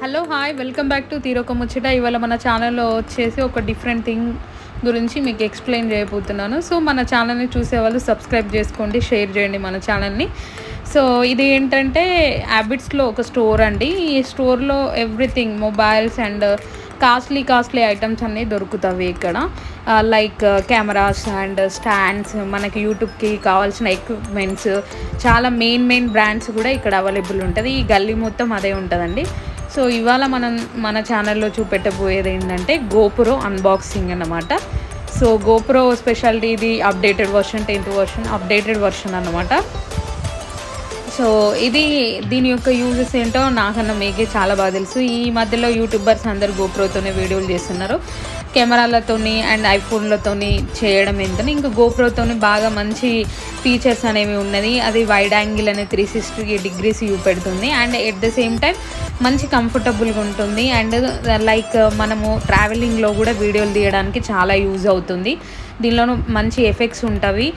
Hello hi welcome back to thirokkamuchata. ఇవాళ మన ఛానల్లో వచ్చేసి ఒక డిఫరెంట్ థింగ్ గురించి మీకు ఎక్స్ప్లెయిన్ చేయబోతున్నాను. సో మన ఛానల్ని చూసే వాళ్ళు సబ్స్క్రైబ్ చేసుకోండి, షేర్ చేయండి మన ఛానల్ని. సో ఇది ఏంటంటే హ్యాబిట్స్లో ఒక స్టోర్ అండి. ఈ స్టోర్లో everything mobiles and costly items అన్నీ దొరుకుతాయి ఇక్కడ. లైక్ కెమెరాస్ అండ్ స్టాండ్స్, మనకి యూట్యూబ్కి కావాల్సిన ఎక్విప్మెంట్స్, చాలా మెయిన్ బ్రాండ్స్ కూడా ఇక్కడ అవైలబుల్ ఉంటుంది. ఈ గల్లీ మొత్తం అదే ఉంటుందండి. సో ఇవాళ మన ఛానల్లో చూపెట్టబోయేది ఏంటంటే GoPro అన్బాక్సింగ్ అన్నమాట. సో GoPro స్పెషాలిటీ ఇది updated version, 10th version updated version అన్నమాట. సో దీని యొక్క యూజెస్ ఏంటో నాకన్నా మీకే చాలా బాగా తెలుసు. ఈ మధ్యలో యూట్యూబర్స్ అందరు GoProతోనే వీడియోలు చేస్తున్నారు, కెమెరాలతోని అండ్ ఐఫోన్లతోని చేయడం ఏంటని. ఇంకా GoProతోని బాగా మంచి ఫీచర్స్ అనేవి ఉన్నది. అది వైడ్ యాంగిల్ అనే 360 degrees వ్యూ పెడుతుంది and at the same time మంచి కంఫర్టబుల్గా ఉంటుంది. అండ్ లైక్ మనము ట్రావెలింగ్లో కూడా వీడియోలు తీయడానికి చాలా యూజ్ అవుతుంది. దీనిలోనూ మంచి ఎఫెక్ట్స్ ఉంటవి.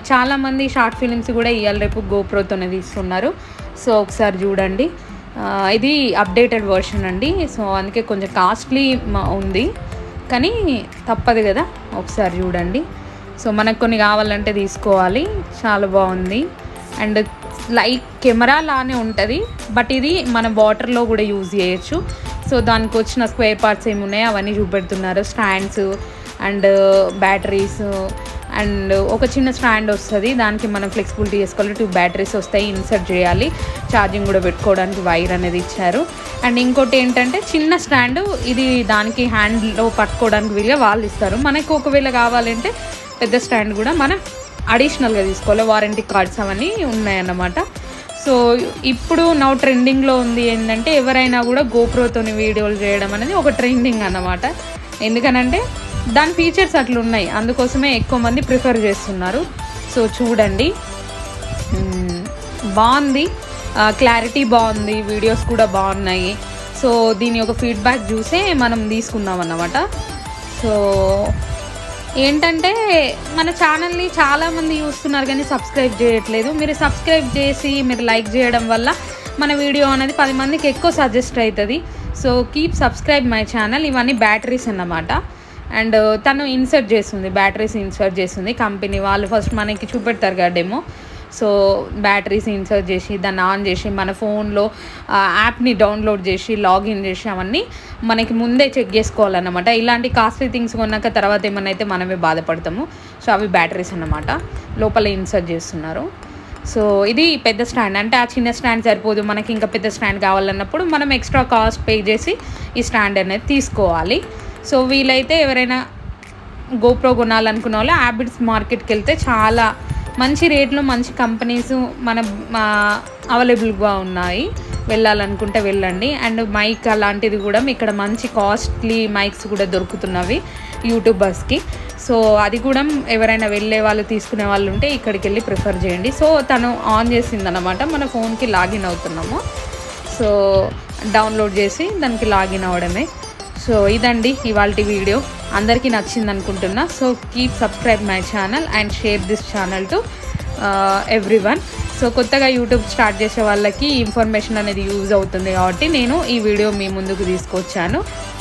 చాలామంది షార్ట్ ఫిలిమ్స్ కూడా ఇవాళ రేపు GoProతోనే తీస్తున్నారు. సో ఒకసారి చూడండి, ఇది అప్డేటెడ్ వర్షన్ అండి. సో అందుకే కొంచెం కాస్ట్లీ ఉంది, కానీ తప్పదు కదా. ఒకసారి చూడండి. సో మనకు కొన్ని కావాలంటే తీసుకోవాలి. చాలా బాగుంది అండ్ లైక్ కెమెరా లానే ఉంటుంది, బట్ ఇది మన వాటర్లో కూడా యూజ్ చేయొచ్చు. సో దానికి వచ్చిన స్క్వేర్ పార్ట్స్ ఏమి ఉన్నాయో అవన్నీ చూపెడుతున్నారు. స్టాండ్స్ అండ్ బ్యాటరీస్ అండ్ ఒక చిన్న స్టాండ్ వస్తుంది, దానికి మనం ఫ్లెక్సిబిలిటీ చేసుకోవాలి. 2 బ్యాటరీస్ వస్తాయి, ఇన్సర్ట్ చేయాలి. ఛార్జింగ్ కూడా పెట్టుకోవడానికి వైర్ అనేది ఇచ్చారు. అండ్ ఇంకోటి ఏంటంటే చిన్న స్టాండ్, ఇది దానికి హ్యాండ్లో పట్టుకోవడానికి వీలుగా వాళ్ళు ఇస్తారు. మనకు ఒకవేళ కావాలంటే పెద్ద స్టాండ్ కూడా మనం అడిషనల్గా తీసుకోవాలి. వారంటీ కార్డ్స్ అవన్నీ ఉన్నాయన్నమాట. సో ఇప్పుడు ట్రెండింగ్లో ఉంది ఏంటంటే ఎవరైనా కూడా GoProతోని వీడియోలు చేయడం అనేది ఒక ట్రెండింగ్ అన్నమాట. ఎందుకనంటే దాని ఫీచర్స్ అట్లా ఉన్నాయి, అందుకోసమే ఎక్కువ మంది ప్రిఫర్ చేస్తున్నారు. సో చూడండి, బాగుంది, క్లారిటీ బాగుంది, వీడియోస్ కూడా బాగున్నాయి. సో దీని యొక్క ఫీడ్బ్యాక్ చూసే మనం తీసుకున్నాం అన్నమాట. సో ఏంటంటే మన ఛానల్ని చాలామంది చూస్తున్నారు కానీ సబ్స్క్రైబ్ చేయట్లేదు. మీరు సబ్స్క్రైబ్ చేసి మీరు లైక్ చేయడం వల్ల మన వీడియో అనేది 10 మందికి ఎక్కువ సజెస్ట్ అవుతుంది. So keep subscribe my channel. ఇవన్నీ బ్యాటరీస్ అన్నమాట. అండ్ తను ఇన్సర్ట్ చేస్తుంది, బ్యాటరీస్ ఇన్సర్ట్ చేస్తుంది కంపెనీ వాళ్ళు. ఫస్ట్ మనకి చూపెడతారు కదా డెమో. సో బ్యాటరీస్ ఇన్సర్ట్ చేసి దాన్ని ఆన్ చేసి మన ఫోన్లో యాప్ని డౌన్లోడ్ చేసి లాగిన్ చేసి అవన్నీ మనకి ముందే చెక్ చేసుకోవాలన్నమాట. ఇలాంటి కాస్ట్లీ థింగ్స్ కొన్నాక తర్వాత ఏమన్నా అయితే మనమే బాధపడతాము. సో అవి బ్యాటరీస్ అన్నమాట, లోపల ఇన్సర్ట్ చేస్తున్నారు. సో ఇది పెద్ద స్టాండ్, అంటే ఆ చిన్న స్టాండ్ సరిపోదు, మనకి ఇంకా పెద్ద స్టాండ్ కావాలన్నప్పుడు మనం ఎక్స్ట్రా కాస్ట్ పే చేసి ఈ స్టాండ్ అనేది తీసుకోవాలి. సో వీలైతే ఎవరైనా GoPro కొనాలనుకున్న వాళ్ళు హ్యాబిట్స్ మార్కెట్కి వెళ్తే చాలా మంచి రేట్లు, మంచి కంపెనీస్ మన అవైలబుల్గా ఉన్నాయి. వెళ్ళాలనుకుంటే వెళ్ళండి. అండ్ మైక్ అలాంటిది కూడా ఇక్కడ మంచి కాస్ట్లీ మైక్స్ కూడా దొరుకుతున్నవి యూట్యూబర్స్కి. సో అది కూడా ఎవరైనా వెళ్ళే వాళ్ళు తీసుకునే వాళ్ళు ఉంటే ఇక్కడికి వెళ్ళి ప్రిఫర్ చేయండి. సో తను ఆన్ చేసిందనమాట, మన ఫోన్కి లాగిన్ అవుతున్నాము. సో డౌన్లోడ్ చేసి దానికి లాగిన్ అవ్వడమే. సో ఇదండి ఇవాల్టి వీడియో, అందరికీ నచ్చింది అనుకుంటున్నా. So keep subscribe my channel and share this channel to everyone. So కొత్తగా యూట్యూబ్ స్టార్ట్ చేసే వాళ్ళకి ఇన్ఫర్మేషన్ అనేది యూజ్ అవుతుంది కాబట్టి నేను ఈ వీడియో మీ ముందుకు తీసుకొచ్చాను.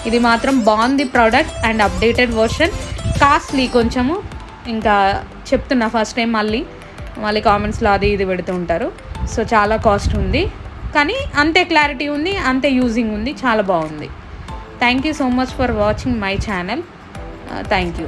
ఇది మాత్రం బాగుంది product and updated version. Costly కొంచెము, ఇంకా చెప్తున్నా ఫస్ట్ టైం, మళ్ళీ కామెంట్స్లో అది ఇది పెడుతూ ఉంటారు. సో చాలా కాస్ట్ ఉంది, కానీ అంతే క్లారిటీ ఉంది, అంతే యూజింగ్ ఉంది, చాలా బాగుంది. Thank you so much for watching my channel. Thank you.